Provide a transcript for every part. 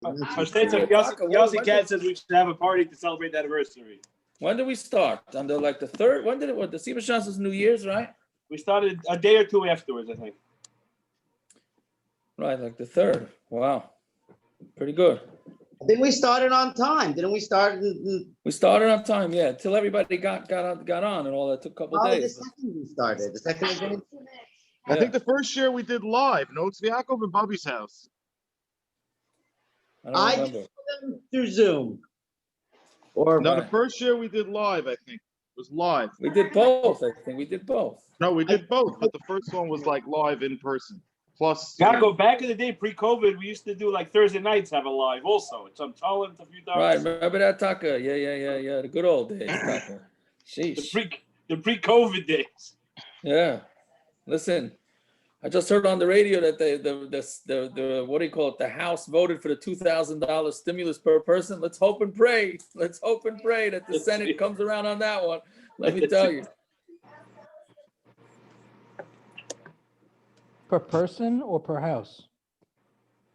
Yossi Cat says we should have a party to celebrate the anniversary. When did we start? On the the third? When did it? The Sima Shas is New Year's, right? We started a day or two afterwards, I think. Right, like the third. Wow, pretty good. I think we started on time. Didn't we start? We started on time, yeah. Till everybody got on and all that. Took a couple days. The second we started. The second we did. I think the first year we did live. No, it's Yaakov and Bobby's house. I don't did remember. them through Zoom. Or No, the first year we did live, I think. It was live. We did both, I think. We did both. No, we did both, but the first one was like live in person. Plus, Gotta go back in the day, pre-COVID, we used to do like Thursday nights have a live also. It's on challah a few times. Right, remember that, Taka? Yeah. The good old days, Taka. Sheesh. The pre-COVID days. Yeah. Listen, I just heard on the radio that the what do you call it? The House voted for the $2,000 stimulus per person. Let's hope and pray. Let's hope and pray that the Senate comes around on that one. Let me tell you. Per person or per house?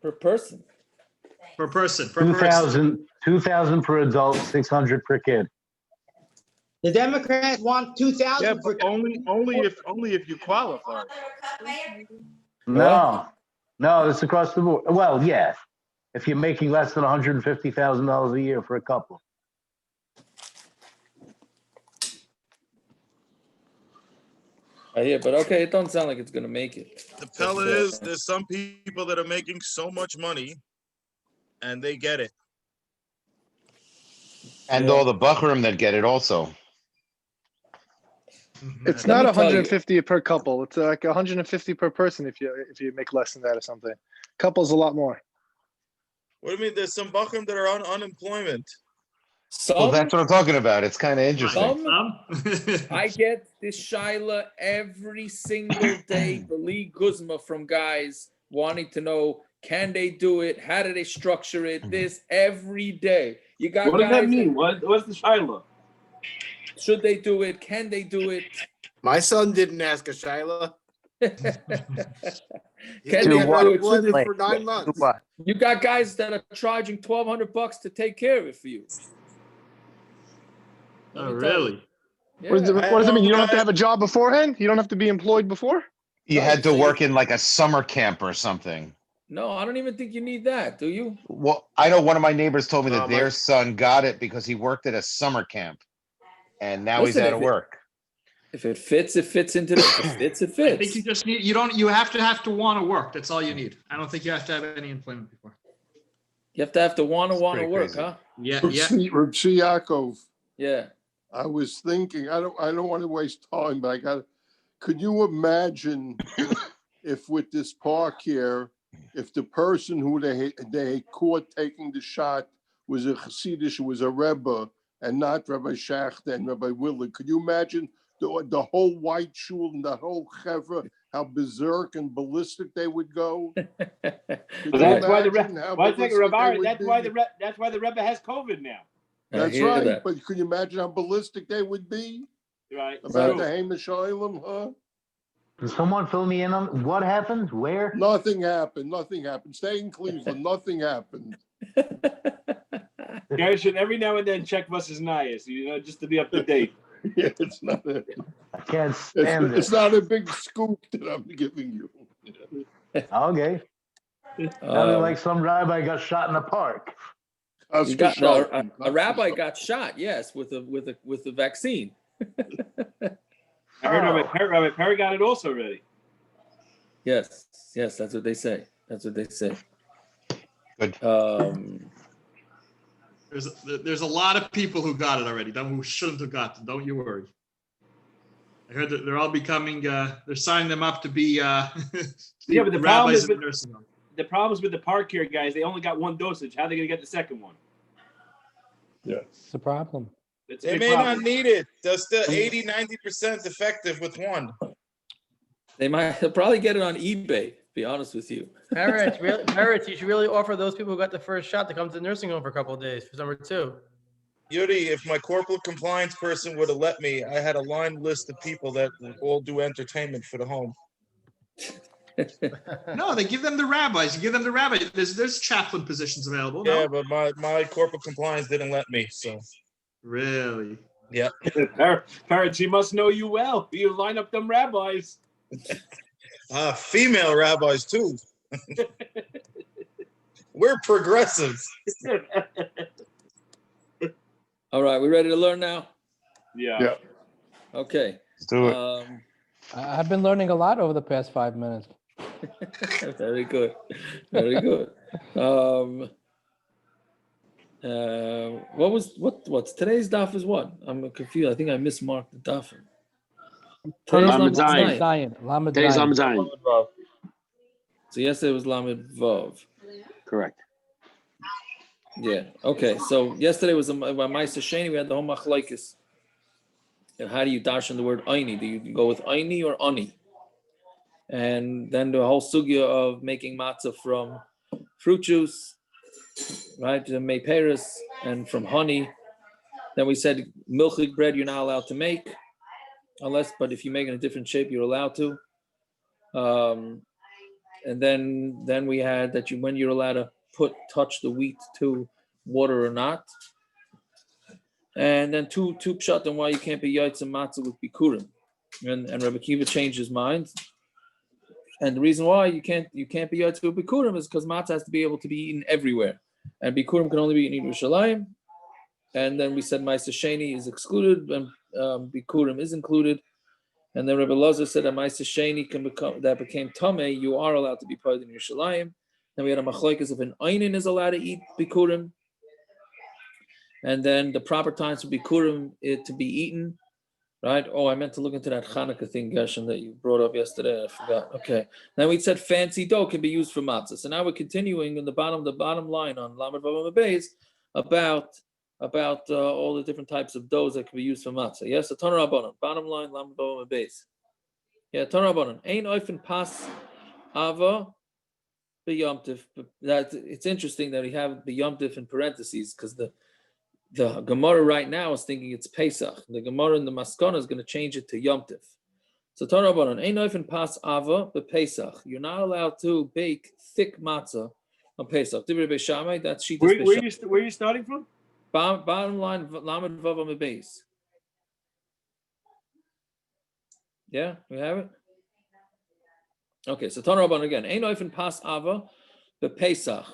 Per person. Per person. 2,000 per adult, 600 per kid. the Democrats want 2,000. yeah, but only if you qualify. No, it's across the board. Well, yeah, if you're making less than $150,000 a year for a couple. Yeah, but okay, it don't sound like it's gonna make it. The pella is there's some people that are making so much money, and they get it. And all the Bachram that get it also. It's Let not me tell you. 150 per couple. It's like 150 per person if you make less than that or something. Couple's a lot more. What do you mean? There's some Bachram that are on unemployment. Well, Some, that's what I'm talking about. It's kind of interesting. I get this Shaila every single day, believe Guzma, from guys wanting to know, can they do it? How do they structure it? This every day. You got What does guys that mean? What's the Shiloh? should they do it? Can they do it? My son didn't ask a Shiloh. Can He's they been do it? unemployment for 9 months. You got guys that are charging $1,200 to take care of it for you. Oh, really? Yeah. What does it mean? You don't have to have a job beforehand? You don't have to be employed before? You had to work in like a summer camp or something. No, I don't even think you need that, do you? Well, I know one of my neighbors told me that their son got it because he worked at a summer camp, and now he's out of work. If it fits, it fits into the. If it fits, it fits. I think you just need, you have to want to work. That's all you need. I don't think you have to have any employment before. You have to want to work, crazy. huh? Yeah. Reb Yaakov, Yeah. I was thinking, I don't want to waste time, but could you imagine if with this park here, if the person who they caught taking the shot was a Hasidish, was a Rebbe, and not Rabbi Shachter and Rabbi Willard, could you imagine the whole white shul and the whole chevra, how berserk and ballistic they would go? That's why the Rebbe has COVID now. That's right. But could you imagine how ballistic they would be? Right. About the Hamish Island, huh? Can someone fill me in on what happened? Where? Nothing happened. Stay in Cleveland. Nothing happened. Guys should every now and then check Mrs. Nias, just to be up to date. Yeah, it's not a, I can't stand it's not a big scoop that I'm giving you. Okay. Sounded like some rabbi got shot in the park. You got, a rabbi got shot, yes, with a vaccine. I heard Rabbi Perry got it also already. Yes, that's what they say. Good. There's a lot of people who got it already, who shouldn't have got it. Don't you worry. I heard that they're all becoming. They're signing them up to be. Yeah, but the problem is with the park here, guys. They only got one dosage. How are they going to get the second one? Yeah, it's a problem. They may not need it. They're still 80-90% effective with one. They'll probably get it on eBay. To be honest with you. Meritz, you should really offer those people who got the first shot to come to the nursing home for a couple of days for number 2. Yuri, if my corporate compliance person would have let me, I had a line list of people that all do entertainment for the home. No, they give them the rabbis. You give them the rabbi. There's chaplain positions available. No? Yeah, but my corporate compliance didn't let me. So Really? yeah. Parrot, she must know you well. You line up them rabbis. Female rabbis too. We're progressives. All right, we ready to learn now? Yeah. Okay. Let's do it. I've been learning a lot over the past 5 minutes. Very good. Very good. What's today's daf is what? I'm confused. I think I mismarked the daf. Today's Lamed Lamed Zayin. Zayin. Today's Lamed Zayin. So yesterday was Lamed Vav. Correct. Yeah. Okay. So yesterday was by Ma'aser Sheni. We had the whole Machlokes. And how do you dash in the word aini? Do you go with aini or ani? And then the whole sugya of making matza from fruit juice, right? The meiperis and from honey. Then we said milchig bread you're not allowed to make, but if you make it in a different shape, you're allowed to. And then we had that when you're allowed to touch the wheat to water or not. And then two pshat on why you can't be yaitz and matzah with bikurim. And Rabbi Kiva changed his mind. And the reason why you can't be yaitz with bikurim is because matzah has to be able to be eaten everywhere. And bikurim can only be eaten in Yerushalayim. And then we said Ma'aser Sheni is excluded and bikurim is included. And then Rabbi Lazar said that Ma'aser Sheni became tameh, you are allowed to be part in Yerushalayim. Then we had a machlokes if an einin is allowed to eat bikurim. And then the proper times for bikurim to be eaten, right? Oh, I meant to look into that Hanukkah thing, Gershon, that you brought up yesterday. I forgot. Okay. Then we said fancy dough can be used for matzah. So now we're continuing in the bottom line on Lamed Vav Beis about all the different types of doughs that can be used for matzah. Yes, so Tanur Rabbanon, bottom line, Lamed Vav Beis. Yeah, Tanur Rabbanon. Ein oifen pas ava b'yomtiv. That it's interesting that we have the yomtiv in parentheses because the Gemara right now is thinking it's Pesach. The Gemara in the Maskana is going to change it to Yom Tiv. So Torah Rabbanon, ein oifen pas ava bePesach. You're not allowed to bake thick matzah on Pesach. Divrei Beis Shamai, that's Shitas Beis Shamai. Where are you starting from? Bottom line, Lamed Vav Beis. Yeah, we have it. Okay, so Torah Rabbanon again, ein oifen pas ava bePesach.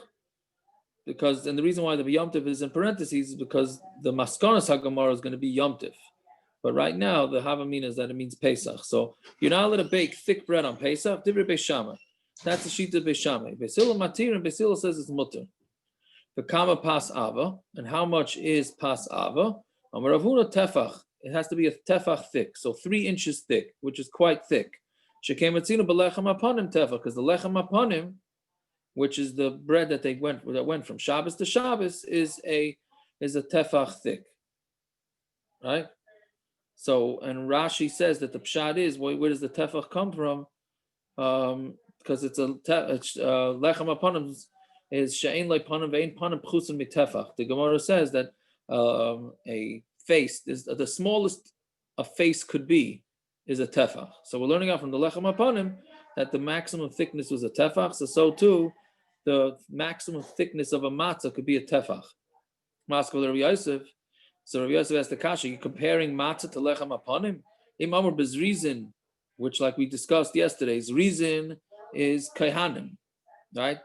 Because, and the reason why the Yom Tiv is in parentheses is because the Maskonas HaGemara is going to be Yom Tiv. But right now, the Havamina is that it means Pesach. So you're not allowed to bake thick bread on Pesach. Divrei Beis Shammai. That's the sheet of Beis Shammai. Beis Hillel matir and Beis Hillel says it's mutter. The kama pas ava, and how much is pas ava? Amar Rav Huna tefach. It has to be a tefach thick, so 3 inches thick, which is quite thick. Shekem etzinu belechem apanim tefach, because the lechem apanim, which is the bread that went from Shabbos to Shabbos, is a tefach thick, right? So, and Rashi says that the pshat is where does the tefach come from? Because it's lechem apanim is she'ein lepanim ve'ein panim pchusim mitefach. The Gemara says that a face is the smallest a face could be is a tefach. So we're learning out from the lechem apanim that the maximum thickness was a tefach. So too, the maximum thickness of a matzah could be a tefach. Maskal Rabbi Yosef. So Rabbi Yosef asked the kasha, you're comparing matzah to lechem apanim? Imamur bezrizin, which like we discussed yesterday's reason is kaihanim, right?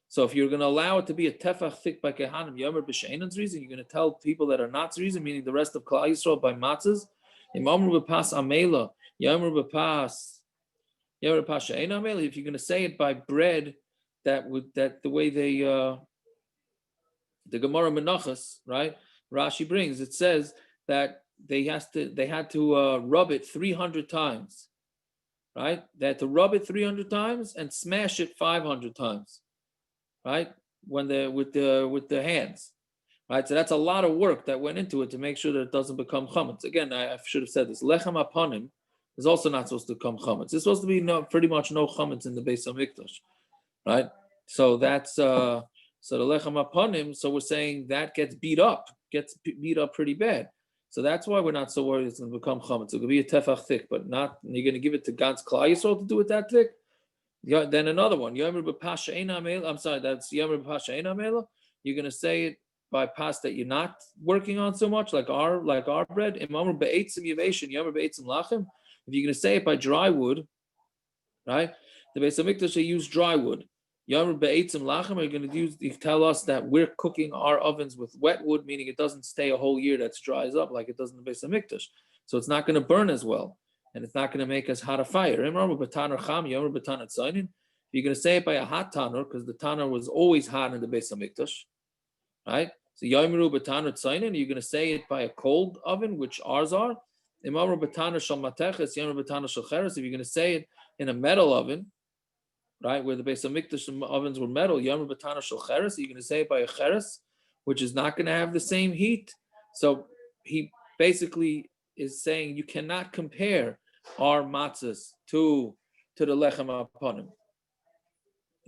So if you're going to allow it to be a tefach thick by kaihanim, yomer b'sheinan's reason, you're going to tell people that are not reason, meaning the rest of Klal Yisrael by matzahs. Imamur b'pas amela, yomer b'pas she'ein amela. If you're going to say it by bread, that the way they the Gemara Menachos, right? Rashi brings, it says that they had to rub it 300 times, right? They had to rub it 300 times and smash it 500 times, right? With the hands, right? So that's a lot of work that went into it to make sure that it doesn't become chametz. Again, I should have said this. Lechem apanim is also not supposed to become chametz. It's supposed to be pretty much no chametz in the Beis Hamikdash, right? So that's so the lechem apanim. So we're saying that gets beat up pretty bad. So that's why we're not so worried it's going to become chametz. It could be a tefach thick, but not. You're going to give it to God's Klal Yisrael to do it that thick. Yeah, then another one. I'm sorry, that's Yomer B'Pasha Eina Mela. You're gonna say it by pas that you're not working on so much, like our bread. If you're gonna say it by dry wood, right? The Beis Hamikdash they use dry wood. Yomer Be'etzim Lachem are gonna tell us that we're cooking our ovens with wet wood, meaning it doesn't stay a whole year. That dries up like it does in the Beis Hamikdash. So it's not gonna burn as well. And it's not going to make us hot a fire. If you're going to say it by a hot tanur, because the tanur was always hot in the Beis Hamikdash, right? So Yomru b'tanur tzainin, you're going to say it by a cold oven, which ours are. If you're going to say it in a metal oven, right, where the Beis Hamikdash ovens were metal, you're going to say it by a cheres, which is not going to have the same heat. So he basically is saying you cannot compare our matzahs to the lechem upon him,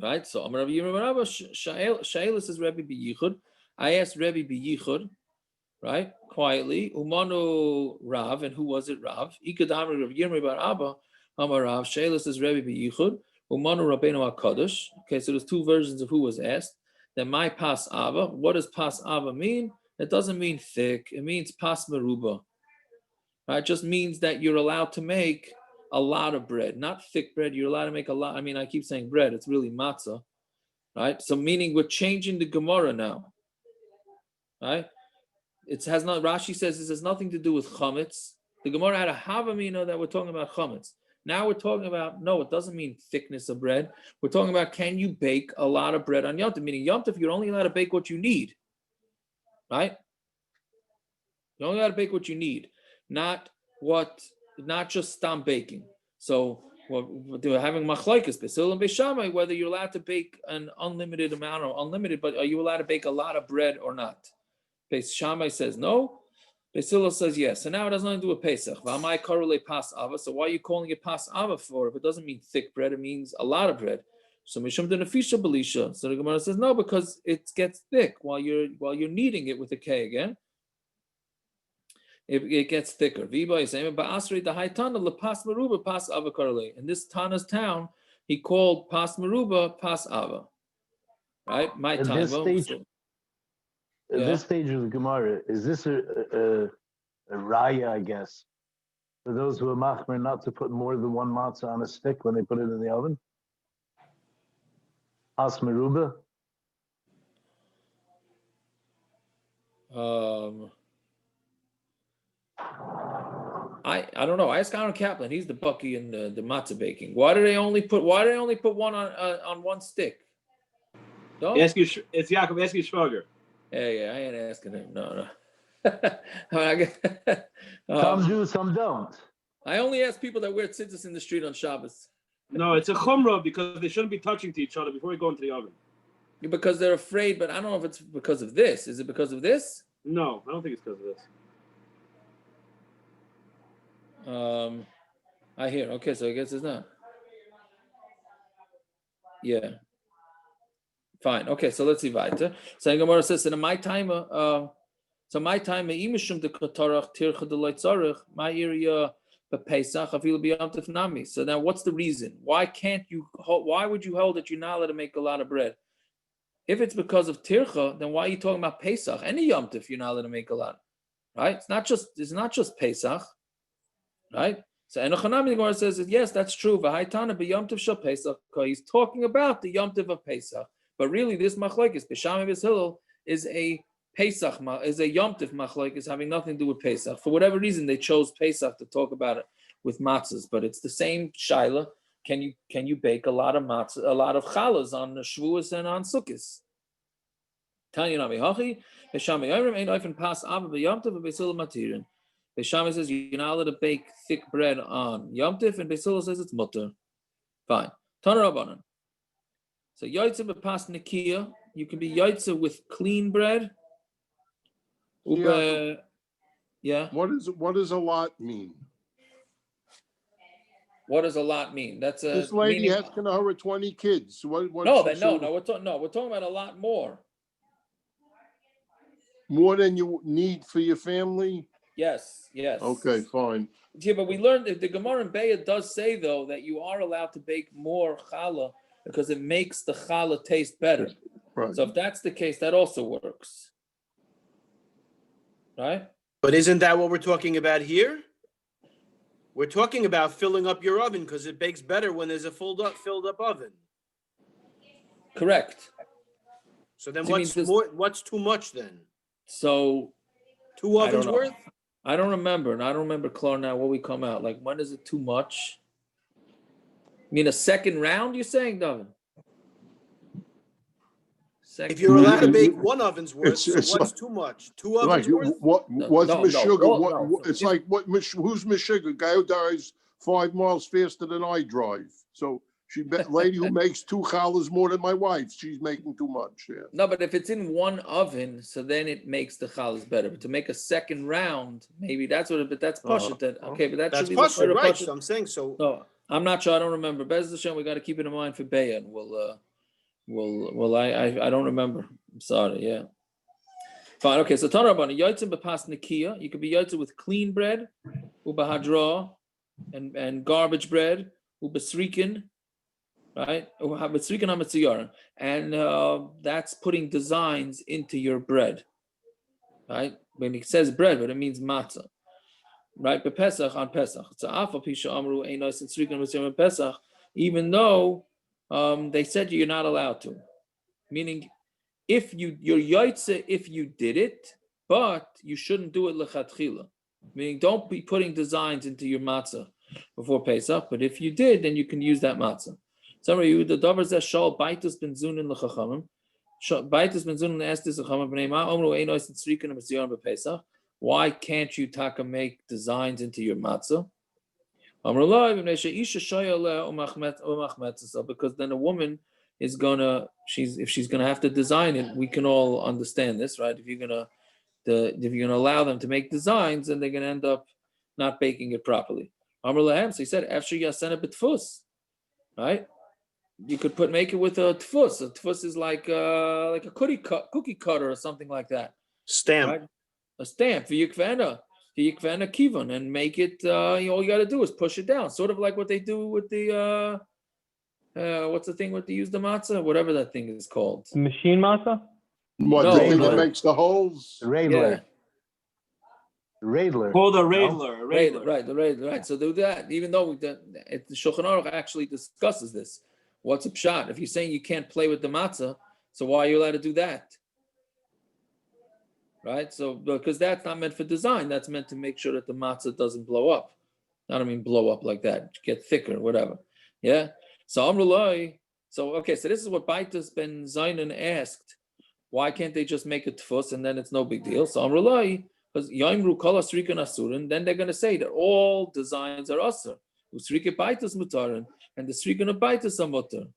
right? So Amar Rabbi Yirmiyah Shaila says Rabbi B'Yichud. I asked Rabbi B'Yichud, right, quietly, Umanu Rav, and who was it, Rav? Ikadam Rabbi Yirmiyah Bar Abba Amar Rav. Shaila says Rabbi B'Yichud, Umanu Rabbeinu HaKadosh. Okay, so there's two versions of who was asked. Then my pas ava. What does pas ava mean? It doesn't mean thick. It means pas meruba. It just means that you're allowed to make a lot of bread, not thick bread. You're allowed to make a lot. I mean, I keep saying bread. It's really matzah, right? So meaning we're changing the Gemara now, right? It has not. Rashi says this has nothing to do with chametz. The Gemara had a havamina that we're talking about chametz. Now we're talking about, no, it doesn't mean thickness of bread. We're talking about can you bake a lot of bread on Yom Tov? Meaning Yom Tov, you're only allowed to bake what you need, right? You're only allowed to bake what you need. Not just stam baking. So they're having machlokes, Hillel and Beis Shamai, whether you're allowed to bake an unlimited amount or unlimited, but are you allowed to bake a lot of bread or not? Beis Shamai says no. Beis Hillel says yes. So now it has nothing to do with Pesach. So why are you calling it pas ava for? If it doesn't mean thick bread, it means a lot of bread. So Mishum de Nefisha Belisha. So the Gemara says no, because it gets thick while you're kneading it with a K again. It gets thicker. In this Tana's town, he called pas meruba pas ava. Right? My At time. this stage of the Gemara, is this a raya, I guess, for those who are machmer not to put more than one matzah on a stick when they put it in the oven? Pas meruba? I don't know. I asked Aaron Kaplan. He's the bucky in the matzah baking. Why do they only put one on one stick? Don't it's Yaakov. Ask your shvager. Yeah, I ain't asking him. No. Some do, some don't. I only ask people that wear tzitzis in the street on Shabbos. No, it's a chumrah because they shouldn't be touching to each other before we go into the oven. Because they're afraid, but I don't know if it's because of this. Is it because of this? No, I don't think it's because of this. I hear. Okay, so I guess it's not. Yeah. Fine. Okay, so let's see weiter. So Gemara says, in my time, imishum de kotorach tircha de leitzarich, my area Pesach afil b'yom tov nami. So now, what's the reason? Why would you hold that you're not allowed to make a lot of bread? If it's because of tircha, then why are you talking about Pesach? Any Yom Tov, you're not allowed to make a lot, right? It's not just Pesach, right? So Enochanami the Gemara says yes, that's true. V'haitana b'Yom Tov shel Pesach. He's talking about the Yom Tov of Pesach, but really this machlokes Shamai Beis Hillel is a Pesach, is a Yom Tov machlokes having nothing to do with Pesach. For whatever reason, they chose Pesach to talk about it with matzahs, but it's the same shaila. Can you bake a lot of matzah, a lot of challahs on Shavuos and on Sukkos? Tanya Nami Hachi, Beis Shamai Yomrim ain't often pass Ava b'Yom Tov Beis Hillel matirin. Beis Shamai says you're not allowed to bake thick bread on Yom Tov, and Beis Hillel says it's mutter. Fine. Tana Rabbanan. So Yaitza b'pas Nikia, you can be Yaitza with clean bread. Yeah. What does a lot mean? What does a lot mean? That's a. This lady has over 20 kids. What No. We're talking about a lot more. More than you need for your family. Yes. Okay, fine. Yeah, but we learned that the Gemara in Beis does say though that you are allowed to bake more challah because it makes the challah taste better. Right. So if that's the case, that also works, right? But isn't that what we're talking about here? We're talking about filling up your oven because it bakes better when there's a filled up oven. Correct. So then So what's too much then? So 2 I don't ovens know. worth? I don't remember, and I don't remember, Claude, now what we come out. Like, when is it too much? You mean a second round, you're saying, Davin? If you're allowed to bake 1 oven's worth, It's so what's like- too much? 2 ovens worth? What's Meshuggah? It's no. like who's Meshuggah? Guy who drives 5 miles faster than I drive. So lady who makes 2 challahs more than my wife, she's making too much. Yeah. No, but if it's in one oven, so then it makes the challahs better. But to make a second round, maybe that's what. But that's pashut. That okay, but that That's should be pashut, right? Pashut. So I'm saying so. No, I'm not sure. I don't remember. Bez Hashem, we got to keep it in mind for Beis, and I don't remember. I'm sorry. Yeah. Fine. Okay. So Tanarabana yotzim bepas nikia. You could be yotzim with clean bread, ubahadra, and garbage bread, ubasrikin. Right, and that's putting designs into your bread. Right, when it says bread, but it means matza. Right, but Pesach on Pesach. Even though they said you're not allowed to, meaning if you're yaitze if you did it, but you shouldn't do it lechatchila. Meaning, don't be putting designs into your matzah before Pesach. But if you did, then you can use that matzah. Summary: Yehuda davar zeh shal baitus ben zunin lechachamim. Baitus ben zunin asked this lechachamim b'nei ma omru ein ois tzrikin b'zion b'Pesach. Why can't you taka make designs into your matzah? Amru lo b'nei sheisha shoya le umachmetzah. Because then a woman is gonna if she's gonna have to design it. We can all understand this, right? If you're gonna allow them to make designs, then they're gonna end up not baking it properly. Amru lahem. So he said, after yasena b'tfus, right? You could make it with a tfus. A tfus is like a cookie cutter or something like that. Stamp. Right? A stamp for yikvena kivon, and make it. All you got to do is push it down, sort of like what they do with the what's the thing with the use the matzah, whatever that thing is called. Machine matzah. What No, the thing no. that makes the holes? The Radler. Yeah. Radler. Called a No? radler. Right, the radler. Right. So do that. Even though the Shulchan Aruch actually discusses this. What's a pshat? If you're saying you can't play with the matzah, so why are you allowed to do that? Right? So because that's not meant for design, that's meant to make sure that the matzah doesn't blow up. I don't mean blow up like that, get thicker, whatever. Yeah. So Amrullah. So okay, so this is what Baitus ben Zainin asked. Why can't they just make a tfus and then it's no big deal? So Amrullah, because Yaimru kala srikan asurin, then they're going to say that all designs are asur. Usrike Baitus mutarin. And the srikan of baitus mutar.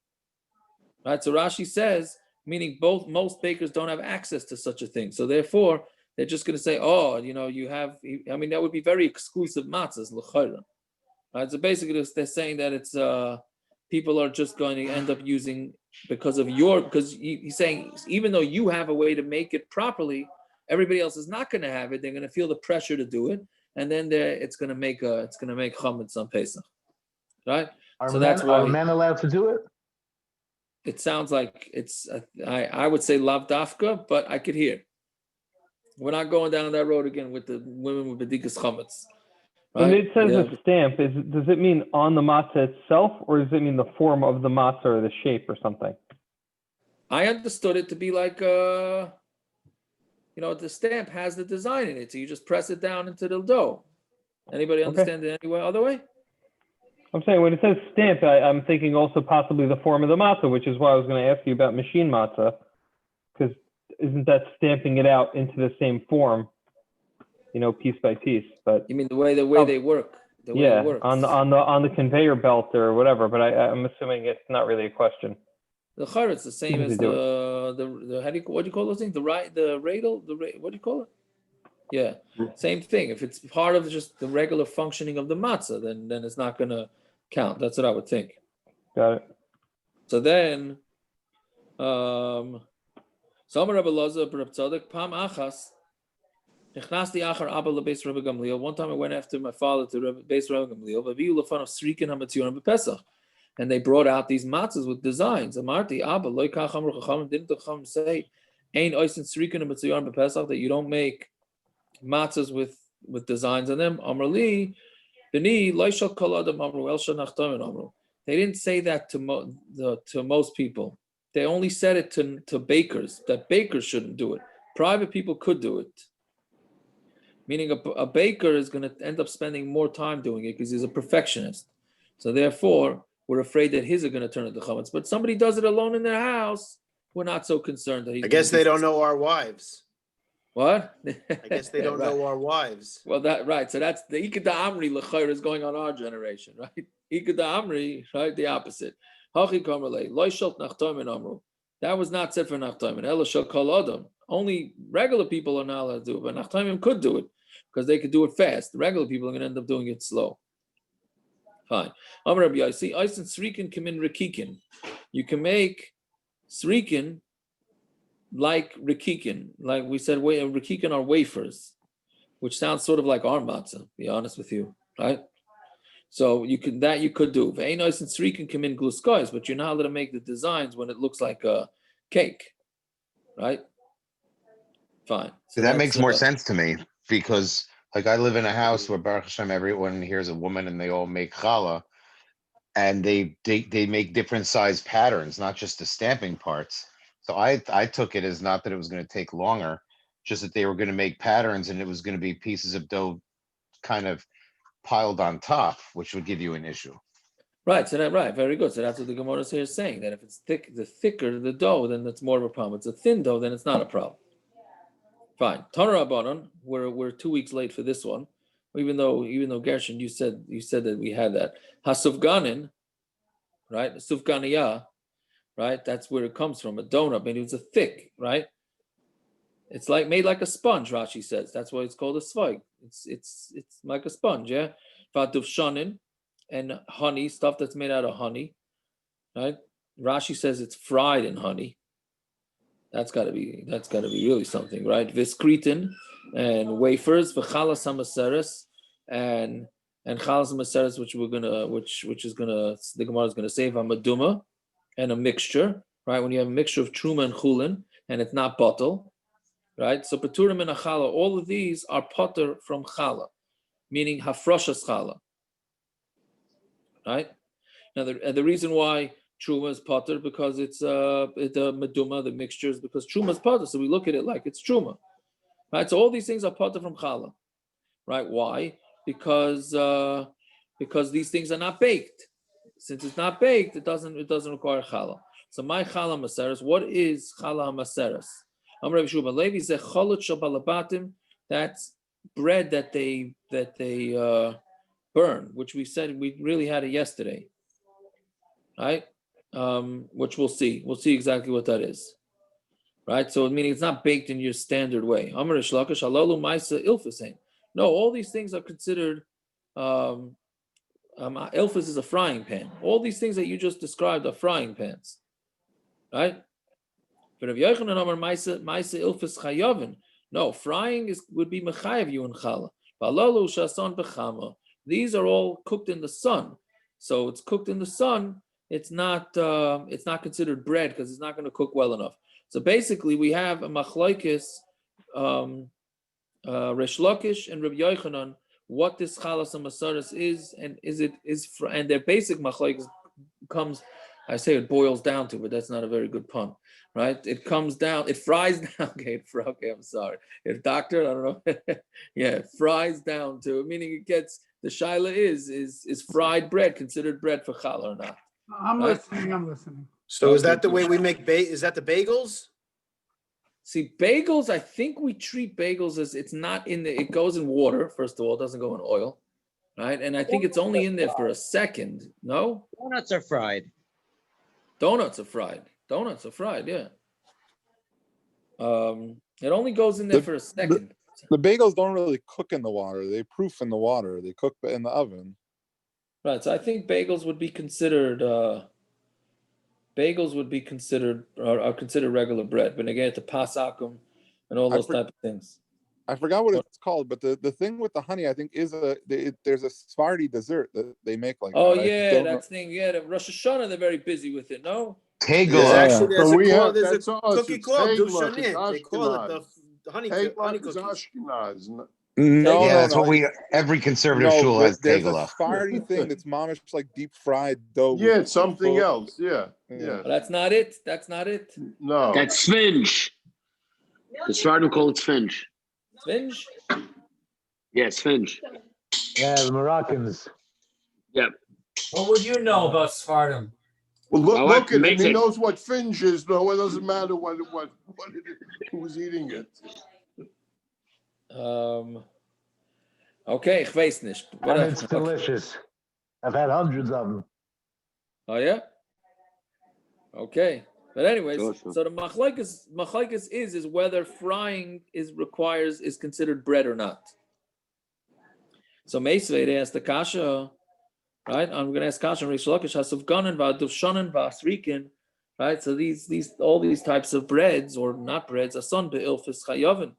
Right, so Rashi says, meaning most bakers don't have access to such a thing. So therefore, they're just going to say, you have. I mean, that would be very exclusive matzahs l'chayra. Right, so basically, they're saying that it's people are just going to end up using because he's saying even though you have a way to make it properly, everybody else is not going to have it. They're going to feel the pressure to do it, and then it's going to make chametz on Pesach. Right. Are men allowed to do it? It sounds like it's. I would say lav dafka, but I could hear. We're not going down that road again with the women with bedikas chametz. When it says a stamp, does it mean on the matzah itself, or does it mean the form of the matzah or the shape or something? I understood it to be like the stamp has the design in it, so you just press it down into the dough. Anybody understand it any other way? I'm saying when it says stamp, I'm thinking also possibly the form of the matzah, which is why I was going to ask you about machine matzah, because isn't that stamping it out into the same form, piece by piece? But you mean the way they work? The way it works. on the conveyor belt or whatever. But I'm assuming it's not really a question. The chara, it's the same as the what do you call those things? The radle, what do you call it? Yeah, same thing. If it's part of just the regular functioning of the matzah, then it's not going to count. That's what I would think. Got it. So then, Samar Rabbi Lazar Reb Tzadok Pam Achas. Nichnasti achar Abba lebeis Rabbi Gamliel. One time I went after my father to Beis Rabbi Gamliel. V'aviu lefanav srikin hametzion b'Pesach, and they brought out these matzahs with designs. Amarti Abba loy kach amru chachamim. Didn't the chachamim say ein oisin srikin hametzion b'Pesach, that you don't make matzahs with designs on them? Amrli b'ni loy shal kol adam amru el shal nachtamin amru. They didn't say that to most people. They only said it to bakers, that bakers shouldn't do it. Private people could do it. Meaning a baker is going to end up spending more time doing it because he's a perfectionist. So therefore, we're afraid that his are going to turn into chametz. But somebody does it alone in their house, we're not so concerned that he's. I guess they don't know our wives. What? I guess they don't know our wives. Well, right. So that's the Ikeda Amri L'chayr is going on our generation, right? Ikeda Amri, right? The opposite. Hachi Kamerle, Loy Shalt Nachtoimen Amru. That was not said for Nachtoimen. Ela Shal Kol Adam. Only regular people are not allowed to do it, but Nachtoimen could do it because they could do it fast. The regular people are going to end up doing it slow. Fine. Amr Rabbi Yossi, Eisen Srikin Kamin Rikikin. You can make Srikin like Rikikin, like we said, Rikikin are wafers, which sounds sort of like our matzah, to be honest with you, right? So you could do. Ve'einois and Srikin come in gluskois, but you're not allowed to make the designs when it looks like a cake, right? Fine. So that makes more sense to me because, like, I live in a house where Baruch Hashem, everyone here's a woman and they all make challah, and they make different size patterns, not just the stamping parts. So I took it as not that it was going to take longer, just that they were going to make patterns and it was going to be pieces of dough kind of piled on top, which would give you an issue. Right. So right, very good. So that's what the Gemara here is saying, that if it's thick, the thicker the dough, then that's more of a problem. It's a thin dough, then it's not a problem. Fine. Tanur Rabbanon, we're 2 weeks late for this one, even though Gershon, you said that we had that. Hasufganin, right? Sufganiyah. Right, that's where it comes from. A donut, maybe it's a thick, right? It's like made like a sponge. Rashi says that's why it's called a svig. It's like a sponge, yeah. Vatufshanin and honey, stuff that's made out of honey, right? Rashi says it's fried in honey. That's got to be really something, right? Viskritin and wafers, v'challah samaseres and challah samaseres, which the Gemara is gonna say v'amaduma. And a mixture, right? When you have a mixture of truma and chulin, and it's not bottle, right? So paturim and challah, all of these are potter from challah, meaning hafroshas challah, right? Now, the reason why truma is potter because it's the meduma, the mixture is because truma is potter. So we look at it like it's truma, right? So all these things are potter from challah, right? Why? Because these things are not baked. Since it's not baked, it doesn't require challah. So my challah maseres, what is challah maseres? Amar Rabbi Shua ben Levi said chalot shel balabatim. That's bread that they burn, which we said we really had it yesterday, right? Which we'll see. We'll see exactly what that is, right? So meaning it's not baked in your standard way. Amar Shlakish halalu ma'isa ilfasein. No, all these things are considered. Ilfas is a frying pan. All these things that you just described are frying pans, right? But if Yochanan Amar Maisa Ilfas Chayavin, no, frying would be mechayev you in challah. Balalu shason bechama. These are all cooked in the sun, so it's cooked in the sun. It's not considered bread because it's not going to cook well enough. So basically, we have a machlokes, Resh Lakish and Rabbi Yochanan. What this challah masaras is, and and their basic machlokes comes, I say it boils down to, but that's not a very good pun, right? It comes down, it fries down. Okay, I'm sorry. If doctor, I don't know. Yeah, it fries down to, meaning it gets the shaila is fried bread considered bread for challah or not? I'm listening. So is that the way we make is that the bagels? See, bagels, I think we treat bagels as it's not it goes in water, first of all, it doesn't go in oil, right? And I think it's only in there for a second, no? Donuts are fried. Donuts are fried, yeah. It only goes in there for a second. The bagels don't really cook in the water. They proof in the water. They cook in the oven. Right, so I think bagels would be considered... are considered regular bread, but again, to pasakum and all those type of things. I forgot what it's called, but the thing with the honey, I think, is there's a Sephardi dessert that they make like Oh that. I yeah, don't know. that thing. Yeah, the Rosh Hashanah, they're very busy with it. No. Tegela. Actually, there's So we have, there's that's a us, cookie it's called Teglach, it's Dushanit. They call it Ashkenaz. the honey Teglach is cookies. Ashkenaz. No, Yeah, no, that's no. what every conservative No, shul has there's a Tegela. Sephardi thing that's mamish like deep fried dough. Yeah, with it's something full- else, yeah. But that's not it. That's not it. No. That's Sphinx. The Sfardim call it Sphinx. Sphinx? Yeah, Sphinx. Yeah, the Moroccans. Yep. What would you know about Sfardim? Well, My look wife at him, makes he it. knows what finge is, though, it doesn't matter what it is, who's eating it. Okay, ich weiß nicht. And Whatever. it's delicious. I've had hundreds of them. Oh yeah. Okay, but anyways, Awesome. so the machlokes is whether frying is considered bread or not. So Meisvei, they asked the kasha, right? I'm going to ask kasha. Rish Lakish hasuf ganan va'aduvshanan va'asrikin, right? So all these types of breads or not breads, ason be'ilfis chayavin.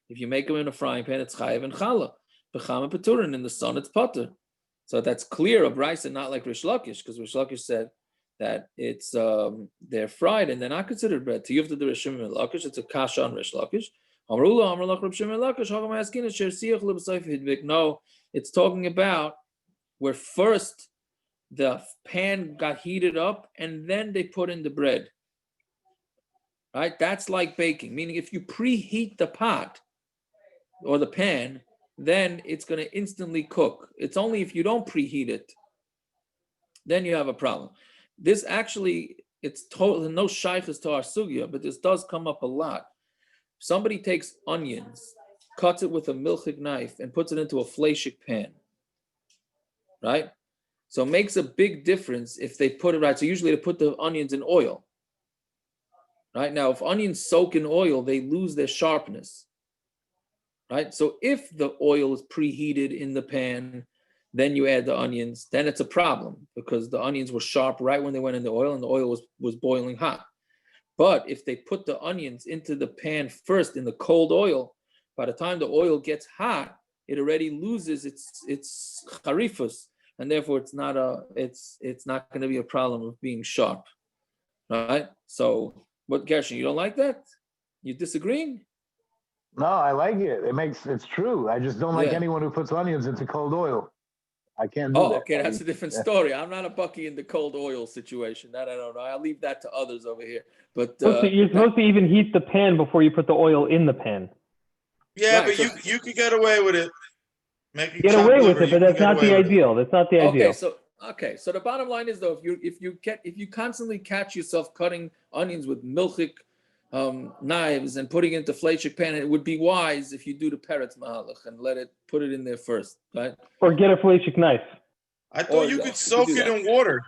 If you make them in a frying pan, it's chayav and challah. B'chama peturin, in the sun, it's potter. So that's clear of rice and not like Rish Lakish, because Rish Lakish said that it's they're fried and they're not considered bread. To Yuvda the Rish Shimon Lakish, it's a kasha on Rish Lakish. No, it's talking about where first the pan got heated up and then they put in the bread. Right? That's like baking, meaning if you preheat the pot or the pan, then it's going to instantly cook. It's only if you don't preheat it, then you have a problem. This actually, it's totally no shaykhs to our sugya, but this does come up a lot. Somebody takes onions, cuts it with a milchik knife, and puts it into a fleishik pan, right? So it makes a big difference if they put it right. So usually they put the onions in oil, right? Now, if onions soak in oil, they lose their sharpness, right? So if the oil is preheated in the pan, then you add the onions, then it's a problem because the onions were sharp right when they went in the oil and the oil was boiling hot. But if they put the onions into the pan first in the cold oil, by the time the oil gets hot, it already loses its charifus, and therefore it's not going to be a problem of being sharp, right? So, what, Gershon, you don't like that? You disagreeing? No, I like it. It's true. I just don't like Yeah. anyone who puts onions into cold oil. I can't do Oh, that. okay, that's a different story. I'm not a Bucky in the cold oil situation. That I don't know. I'll leave that to others over here. But You're supposed to even heat the pan before you put the oil in the pan. Yeah, Right, but you could get away with it. Making Get chopped away with liver, it, you but can that's get not away the with it. ideal. That's not the ideal. So the bottom line is though, if you constantly catch yourself cutting onions with milchik knives and putting it into fleishik pan, it would be wise if you do the peretz mahalach and put it in there first, right? Or get a fleishik knife. I thought you could soak it in water.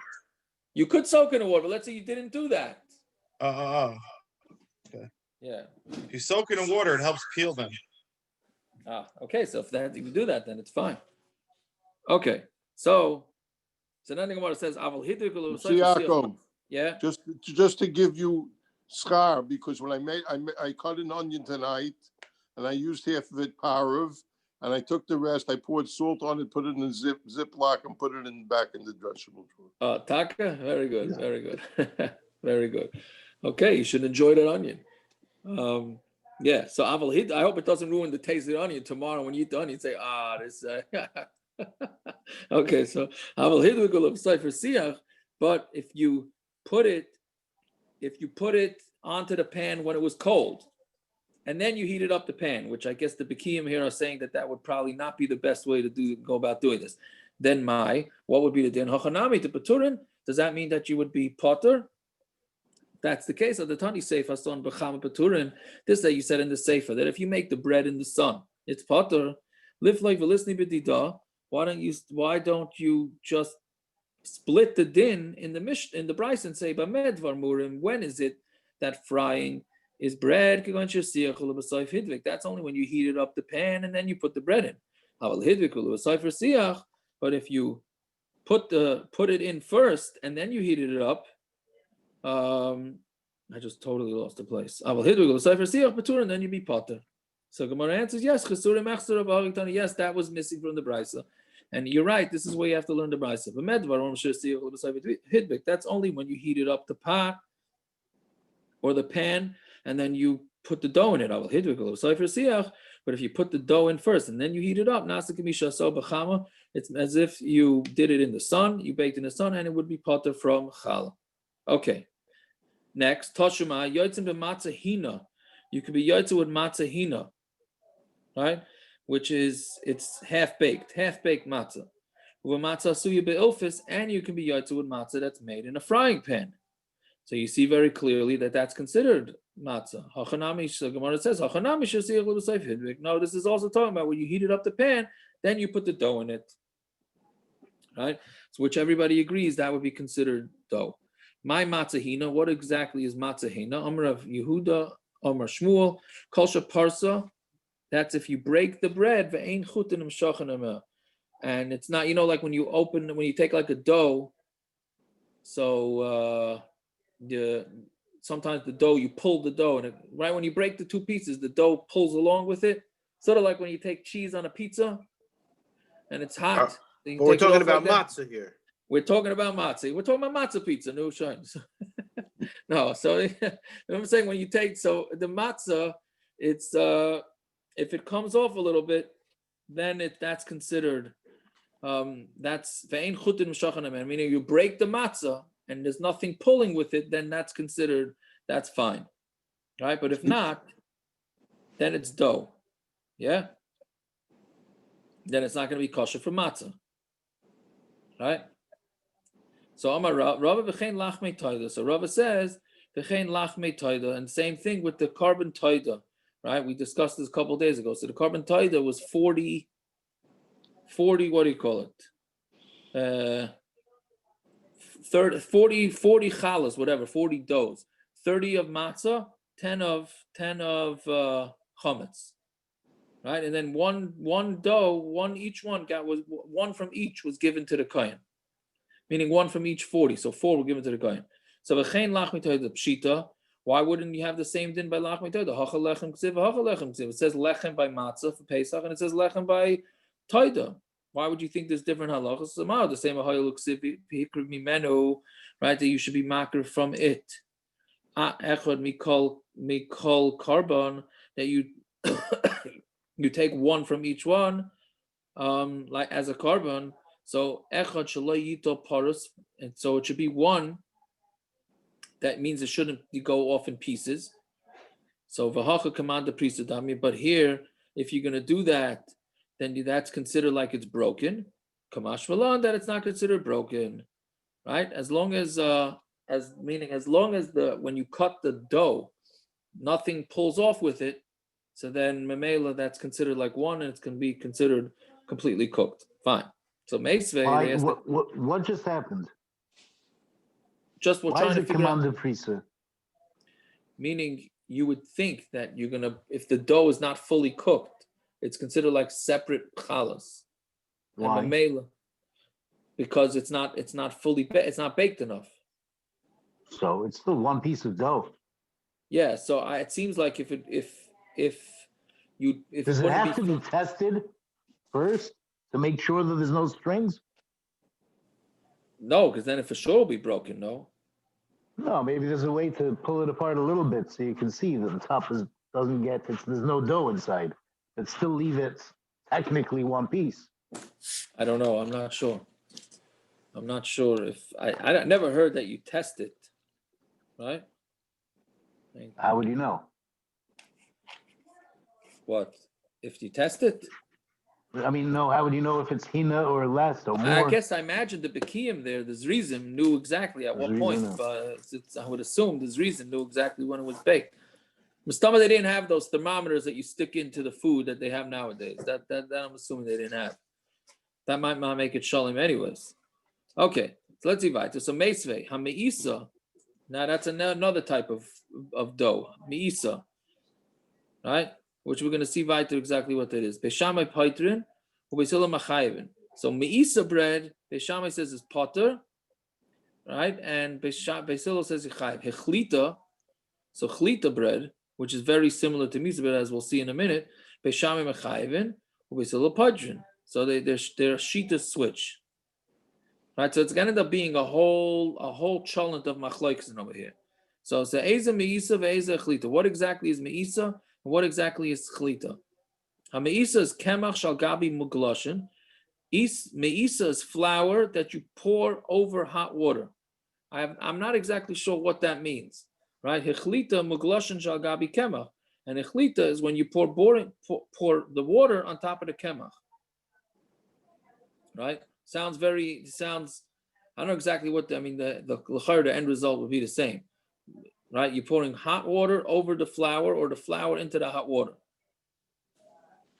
You could soak it in water, but let's say you didn't do that. Okay. Yeah. You soak it in water, it helps peel them. Okay. So if you do that, then it's fine. Okay. So then the Gemara says, "Aval hidrikul." See, Yaakov, Yeah. just to give you schar, because when I cut an onion tonight, and I used half of it parov, and I took the rest. I poured salt on it, put it in a Ziploc, and put it back in the vegetable drawer. Taka, very good, very good, very good. Okay, you should enjoy that onion. Yeah. So aval hid. I hope it doesn't ruin the taste of the onion tomorrow when you eat the onion. Say, this. Okay, so aval hid of for siach. But if you put it onto the pan when it was cold, and then you heated up the pan, which I guess the Bekiyim here are saying that would probably not be the best way to go about doing this. Then what would be the din? Hachanami to Peturin? Does that mean that you would be potter? That's the case of the Tani Sefer son B'chama Peturin. This that you said in the Sefer, that if you make the bread in the sun, it's potter. Live like v'lisni b'dida. Why don't you just split the din in the Bryce and say Bamed Varmurim? When is it that frying is bread? That's only when you heated up the pan and then you put the bread in. But if you put it in first and then you heated it up, I just totally lost the place. And then you be potter. So Gemara answers, yes, yes, that was missing from the Brisa. And you're right, this is where you have to learn the Brisa. That's only when you heat it up the pot or the pan, and then you put the dough in it. But if you put the dough in first and then you heat it up, it's as if you did it in the sun, you baked in the sun, and it would be potter from challah. Okay. Next, Toshuma, yotzim b'matzah hina. You could be yotzim with matzah hina, right? Which is, it's half-baked matzah. With matzah suya be'ilfis, and you can be yotzim with matzah that's made in a frying pan. So you see very clearly that that's considered matzah. So Gemara says, no, this is also talking about when you heated up the pan, then you put the dough in it, right? So which everybody agrees that would be considered dough. My matzah hina, what exactly is matzah hina? Amr of Yehuda, Amr Shmuel, Kolsha Parsa. That's if you break the bread, and it's not, like when you take like a dough, so sometimes the dough, you pull the dough, and right when you break the two pieces, the dough pulls along with it. Sort of like when you take cheese on a pizza, and it's hot. But we're talking about matzah here. We're talking about matzah. We're talking about matzah pizza, no shines. No, so I'm saying when you take, so the matzah, it's if it comes off a little bit, then that's considered that's ve'ein chutin m'shachan, meaning you break the matzah and there's nothing pulling with it, then that's considered, that's fine, right? But if not, then it's dough, yeah. Then it's not going to be kosher for matzah, right? So Amar Rava v'chein lachmei toida. So Rava says v'chein lachmei toida, and same thing with the carbon toida, right? We discussed this a couple of days ago. So the carbon toida was 40, what do you call it? 40 challahs, whatever, 40 doughs, 30 of matzah, 10 of chametz, right? And then one dough, each one was one from each was given to the kohen, meaning one from each 40. So 4 were given to the kohen. So v'chein lachmei toida pshita. Why wouldn't you have the same din by lachmei toida? Hacha lechem ksiv, hacha lechem ksiv. It says lechem by matzah for Pesach, and it says lechem by toida. Why would you think there's different halachas? The same right? That you should be makar from it. Echad mikol carbon, that you you take one from each one, like as a carbon. So echad shaloi yito parus, and so it should be one. That means it shouldn't go off in pieces. So v'hacha command the priest adami. But here, if you're going to do that, then that's considered like it's broken. Kamash v'lan, that it's not considered broken, right? As long as when you cut the dough, nothing pulls off with it, so then memela, that's considered like one, and it's going to be considered completely cooked. Fine. So meisvei. What just happened? Just we're trying to figure out the priest. Meaning, you would think that you're gonna, if the dough is not fully cooked, it's considered like separate challahs. Why? And memela, because it's not fully it's not baked enough. So it's still one piece of dough. Yeah. So it seems like if does it have to be tested first to make sure that there's no strings? No, because then it for sure will be broken. No, maybe there's a way to pull it apart a little bit so you can see that the top there's no dough inside. But still leave it technically one piece. I don't know. I'm not sure if I never heard that you test it, right? How would you know? What if you test it? I mean, no. How would you know if it's hina or less or more? I guess I imagine the Bekiyim there, the Zrizim, knew exactly at what point. But I would assume the Zrizim knew exactly when it was baked. Mustama, they didn't have those thermometers that you stick into the food that they have nowadays. That I'm assuming they didn't have. That might not make it shalom anyways. Okay, so let's see. So meisvei hameisa. Now that's another type of dough, meisa, right? Which we're going to see weiter exactly what that is. Beis Shamai paitrin, u'Beis Hillel machayvin. So meisa bread, Beis Shamai says is potter, right? And Beis Hillel says is chayiv. Hechlita, so chlita bread, which is very similar to Misa, but as we'll see in a minute, Beis Shamai Mechayevin, Beis Hillel Padrin. So their shita switch. Right, so it's gonna end up being a whole challah of Machlokes over here. So it's Eza Meisa ve'Eza Chlita. What exactly is Meisa and what exactly is Chlita? Meisa is Kemach Shal Gabi Mugloshin. Meisa is flour that you pour over hot water. I'm not exactly sure what that means. Right? Hechlita Mugloshin Shal Gabi Kemach. And Hechlita is when you pour the water on top of the Kemach. Right? Sounds, I don't know exactly what, the end result would be the same. Right? You're pouring hot water over the flour or the flour into the hot water.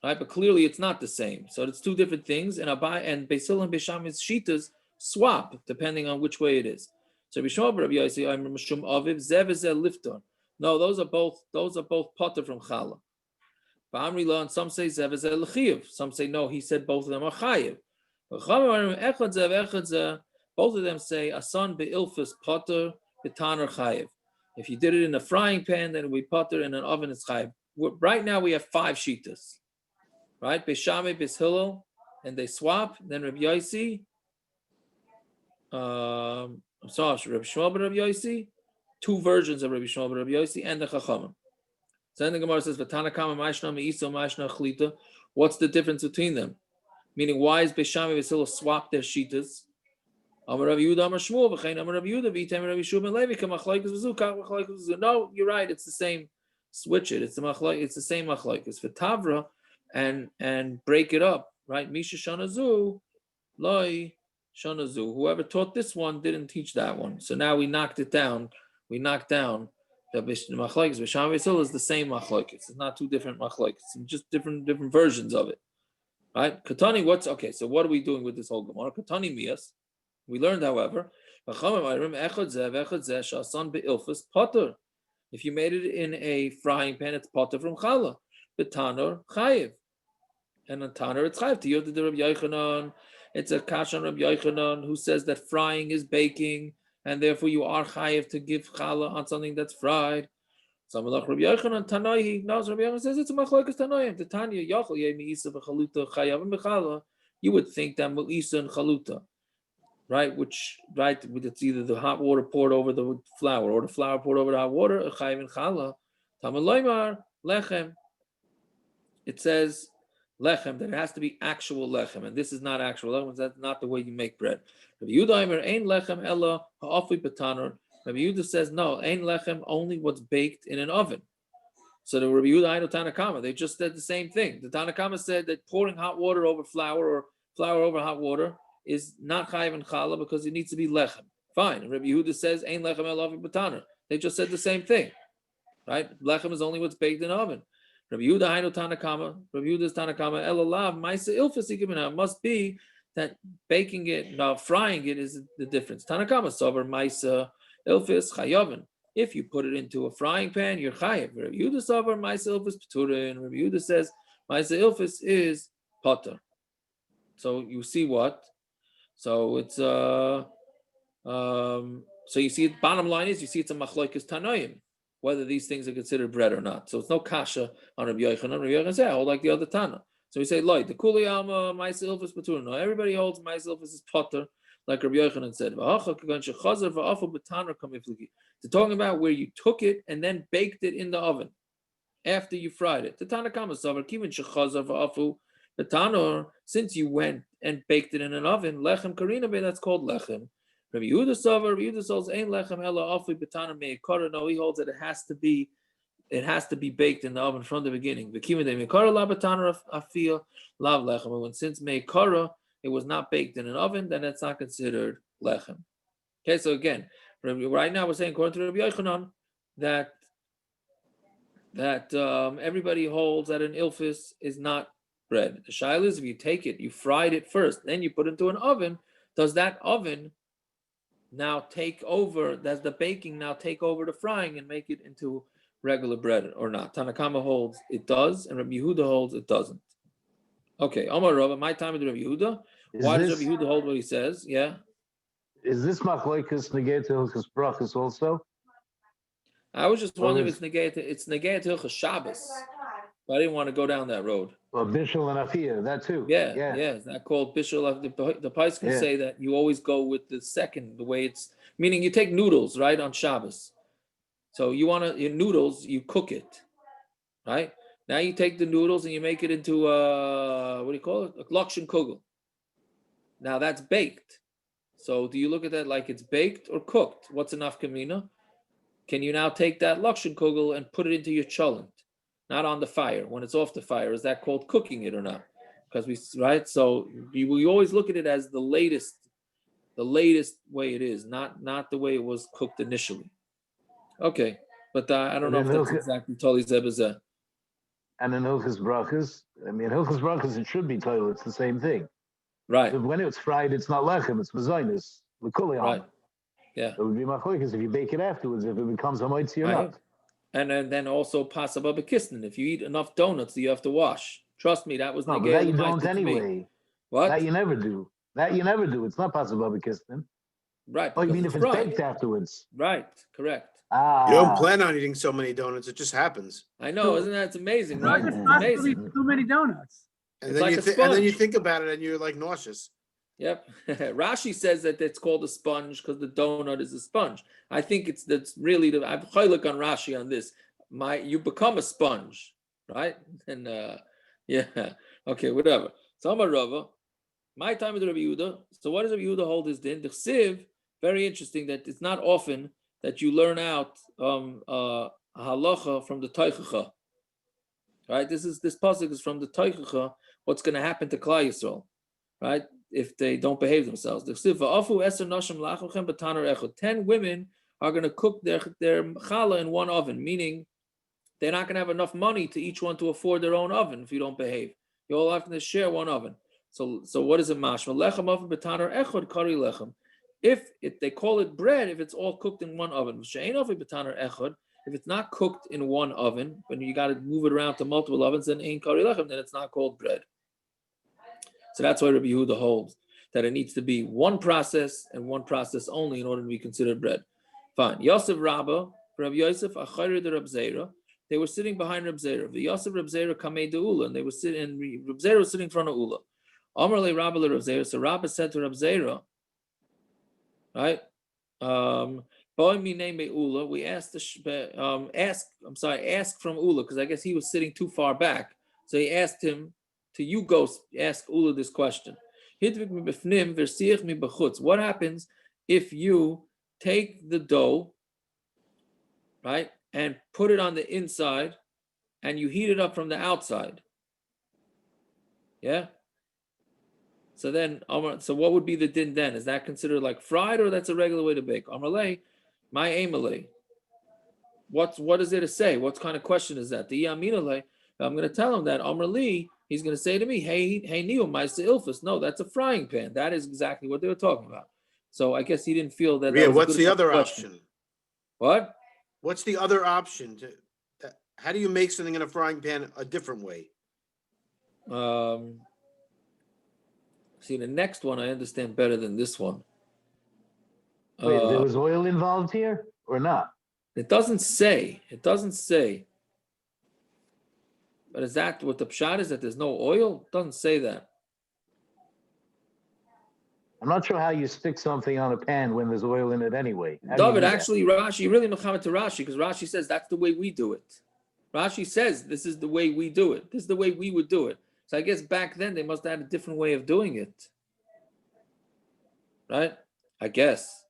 Right? But clearly it's not the same. So it's two different things. And Beis Hillel and Beis Shamai's shitas swap depending on which way it is. So Rabbi Yossi, I'm Mishum Aviv, Zev Zev Lifton. No, those are both potter from challah. And some say Zev Zev L'chiv. Some say no, he said both of them are chayiv. Both of them say asan be'ilfus potter b'taner chayiv. If you did it in a frying pan, then we potter. In an oven, it's chayiv. Right now we have 5 shitas, right? Beis Shamai, Beis Hillel, and they swap. Then Rabbi Yossi, Rabbi Shmuel ben Rabbi Yossi, 2 versions of Rabbi Shmuel ben Rabbi Yossi, and the Chachamim. So then the Gemara says, "V'tana kama ma'ishna me'iso ma'ishna chlita." What's the difference between them? Meaning, why is Beis Shamai and Beis Hillel swap their shitas? Amar Rabbi Yehuda, Amar Shmuel, v'chein Amar Rabbi Yehuda, v'yitem Rabbi Shua ben Levi, k'machlokes v'zu, k'machlokes v'zu. No, you're right. It's the same. Switch it. It's the same machlokes. For tavra, and break it up. Right? Misha shanazu, loi shanazu. Whoever taught this one didn't teach that one. So now we knocked it down. We knocked down the machlokes. Beis Shamai Beis Hillel is the same machlokes. It's not 2 different machlokes. It's just different versions of it. Right? Katani, okay, so what are we doing with this whole Gemara? Katani mias. We learned, however, if you made it in a frying pan, it's potter from challah. B'tanor chayiv. And on tanor, it's chayiv. Tiyot de Rabbi Yochanan. It's a kash on Rabbi Yochanan who says that frying is baking, and therefore you are chayiv to give challah on something that's fried. Some of Rabbi Yochanan Tanoi, no, Rabbi Yochanan says it's a machlokes Tanoim. The Tanya Yachol Ye Meisa v'Chaluta Chayav v'Chala. You would think that Meisa and Chaluta, right? It's either the hot water poured over the flour or the flour poured over the hot water. Chayav and Chala. Tamaloymar lechem. It says lechem that it has to be actual lechem, and this is not actual lechem. That's not the way you make bread. Rabbi Yehuda ein lechem ella ha'afi b'tanor. Rabbi Yehuda says, no, ein lechem, only what's baked in an oven. So the Rabbi Yehuda, Aino Tanakama, they just said the same thing. The Tanakama said that pouring hot water over flour or flour over hot water is not chayiv and challah because it needs to be lechem. Fine. And Rabbi Yehuda says, ein lechem elav b'taner. They just said the same thing. Right? Lechem is only what's baked in an oven. Rabbi Yehuda, Aino Tanakama, Rabbi Yehuda's Tanakama, elalav, maisa ilfas ikimina. It must be that baking it, frying it is the difference. Tanakama, sover, maisa, ilfis chayavin. If you put it into a frying pan, you're chayav. Rabbi Yehuda savar ma'isa ilfis p'turin. Rabbi Yehuda says ma'isa ilfis is potter. So you see what? So it's so you see. Bottom line is you see it's a machlokes tanoim whether these things are considered bread or not. So it's no kasha on Rabbi Yochanan. Rabbi Yochanan says, I hold like the other Tana. So we say, Loi, the kuli alma ma'isa ilfis p'turin. No, everybody holds ma'isa ilfis is potter. Like Rabbi Yochanan said, they're talking about where you took it and then baked it in the oven after you fried it. Since you went and baked it in an oven, lechem karinabe, that's called lechem. Rabbi Yehuda holds ain lechem ela afu b'tana meikara. No, he holds that it has to be baked in the oven from the beginning. When since meikara it was not baked in an oven, then it's not considered lechem. Okay, so again, right now we're saying according to Rabbi Yochanan that everybody holds that an ilfis is not bread. The shaila is if you take it, you fried it first, then you put it into an oven, does that oven now take over, does the baking now take over the frying and make it into regular bread or not? Tanakama holds it does, and Rabbi Yehuda holds it doesn't. Okay, Omar Rabba, my time with Rabbi Yehuda. Why does Rabbi Yehuda hold what he says? Yeah. Is this machlokes negated to hilchos brachos also? I was just wondering if it's negayat hilchas Shabbos. But I didn't want to go down that road. Well, Bishul and Afia, that too. Yeah. It's not called Bishul. The Pesach can say that you always go with the second, the way it's, meaning you take noodles, right, on Shabbos. So you want your noodles, you cook it, right? Now you take the noodles and you make it into, what do you call it? A Lakshan kugel. Now that's baked. So do you look at that like it's baked or cooked? What's enough kamina? Can you now take that Lakshan kugel and put it into your challah? Not on the fire. When it's off the fire, is that called cooking it or not? Because right. So we always look at it as the latest way it is, not the way it was cooked initially. Okay, but I don't know if that's exactly Tali Zebazeh. And in Hilchas Brachas, Hilchas Brachas, it should be toilet. It's the same thing. Right. When it's fried, it's not lechem. It's mezainis. Right. Yeah. It would be machlokes if you bake it afterwards. If it becomes a mitzi or not. And then also pasaba bekisnin. If you eat enough donuts, you have to wash. Trust me, that was no, but that you don't anyway. What? That you never do. It's not pasaba bekisnin. Right. Oh, you mean if it's baked afterwards? Right. Correct. You don't plan on eating so many donuts; it just happens. I know, isn't that amazing? Right? It's amazing. Too many donuts. And then, and then you think about it, and you're like nauseous. Yep. Rashi says that it's called a sponge because the donut is a sponge. I think that's really I've look on Rashi on this. You become a sponge, right? And okay, whatever. So I'm a Rava. My time is Rabbi Yehuda. So what does Rabbi Yehuda hold his din? The Chsiv, very interesting that it's not often that you learn out halacha from the Teichacha. Right? This pasuk is from the Teichacha. What's going to happen to Klal Yisrael, right? If they don't behave themselves. 10 women are going to cook their challah in one oven, meaning they're not going to have enough money to each one to afford their own oven if you don't behave. You all have to share one oven. So what is it? Mashma lechem oven b'taner echad kari lechem. If they call it bread, if it's all cooked in one oven. If it's not cooked in one oven, when you got to move it around to multiple ovens, then ein kari lechem, then it's not called bread. So that's why Rabbi Yehuda holds that it needs to be one process and one process only in order to be considered bread. Fine. Yosef Rabba, Rabbi Yosef, Achayre de Reb Zera, they were sitting behind Reb Zera. The Yosef Reb Zera kamei de Ula, and they were sitting, and Reb Zera was sitting in front of Ula. Amar le Rabba le Reb Zera. So Rabba said to Reb Zera, right? Ula. We asked ask from Ula, because I guess he was sitting too far back. So he asked him to you go ask Ula this question. What happens if you take the dough, right, and put it on the inside and you heat it up from the outside? Yeah? So what would be the din then? Is that considered like fried, or that's a regular way to bake? Amalei, my amalei. What is there to say? What kind of question is that? The yaminalei. I'm going to tell him that Amalei. He's going to say to me, hey, Neo, Maisa Ilfus. No, that's a frying pan. That is exactly what they were talking about. So I guess he didn't feel that. Yeah, what's the other option? What? What's the other option? How do you make something in a frying pan a different way? See, the next one I understand better than this one. Wait, there was oil involved here or not? It doesn't say. But is that what the pshat is, that there's no oil? It doesn't say that. I'm not sure how you stick something on a pan when there's oil in it anyway. David, actually, Rashi, really mechamed to Rashi, because Rashi says that's the way we do it. Rashi says this is the way we do it. This is the way we would do it. So I guess back then they must have had a different way of doing it. Right? I guess.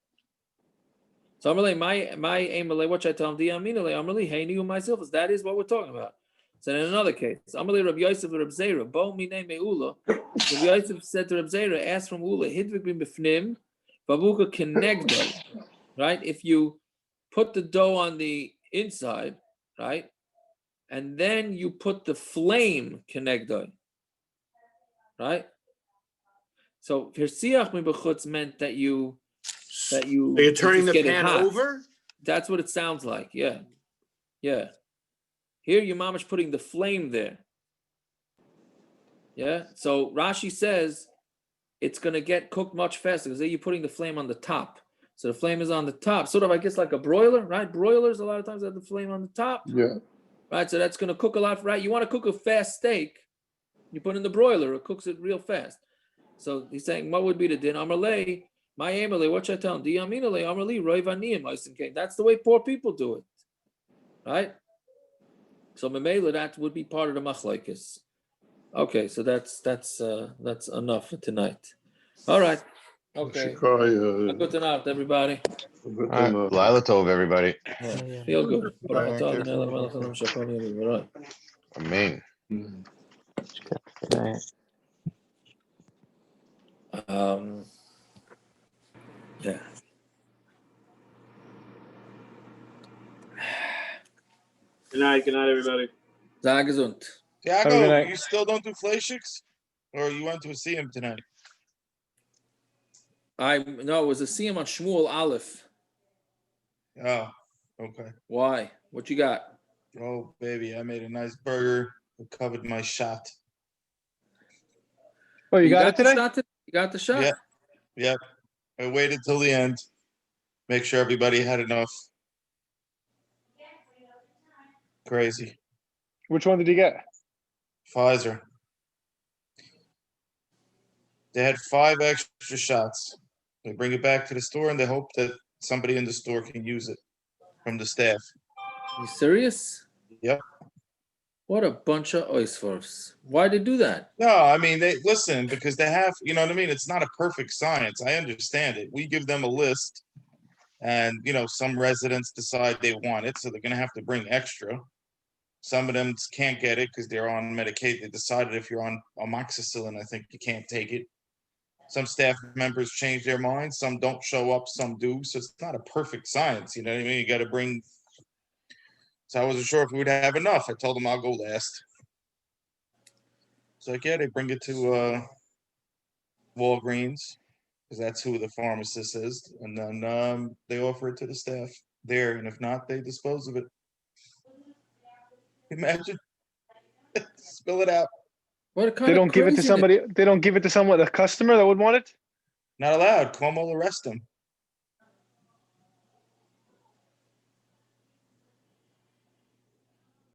So Amalei, my amalei, what should I tell him? The aminalei, Amalei, hey, you myself, that is what we're talking about. So in another case, Amalei Rabbi Yosef Reb Zera, Bo Minei Meula. Rabbi Yosef said to Reb Zera, ask from Ula, Hidvik bin Bifnim, Babuka Kenegdo. Right? If you put the dough on the inside, right, and then you put the flame Kenegdo. Right? So Hirsiach mi b'chutz meant that you're turning the pan over? That's what it sounds like. Yeah. Here your mama's putting the flame there. Yeah. So Rashi says it's gonna get cooked much faster because you're putting the flame on the top. So the flame is on the top, sort of, I guess, like a broiler, right? Broilers a lot of times have the flame on the top, Yeah. right? So that's going to cook a lot, right? You want to cook a fast steak, you put in the broiler, it cooks it real fast. So he's saying, what would be the din? Amalei, my Amalei, what should I tell him? Diaminale, Amalei, Roy Vaniyim, that's the way poor people do it, right? So Memela, that would be part of the Machlokes. Okay, so that's enough for tonight. All right. Okay. Good night, everybody. All right. Lila Tov, everybody. Yeah. Feel good. Amen. Yeah. Good night, everybody. Sei gesund. Tiago, you still don't do Fleischiks? Or you went to a see him tonight? No, it was a siyum on Shmuel Aleph. Oh, okay. Why? What you got? Oh, baby, I made a nice burger. It covered my shot. Oh, you got it today? You got the shot? Yeah. Yep. I waited till the end. Make sure everybody had enough. Crazy. Which one did you get? Pfizer. They had 5 extra shots. They bring it back to the store and they hope that somebody in the store can use it from the staff. You serious? Yep. What a bunch of oisvors. Why they do that? No, I mean, they listen because they have, you know what I mean? It's not a perfect science. I understand it. We give them a list and, some residents decide they want it. So they're going to have to bring extra. Some of them can't get it because they're on Medicaid. They decided if you're on amoxicillin, I think you can't take it. Some staff members change their minds. Some don't show up. Some do. So it's not a perfect science. You know what I mean? You got to bring. So I wasn't sure if we would have enough. I told them I'll go last. So they bring it to Walgreens because that's who the pharmacist is. And then they offer it to the staff there. And if not, they dispose of it. Imagine. Spill it out. What kind They don't give it to somebody. They don't give it to someone, a customer that would want it. Not allowed. Cuomo will arrest them.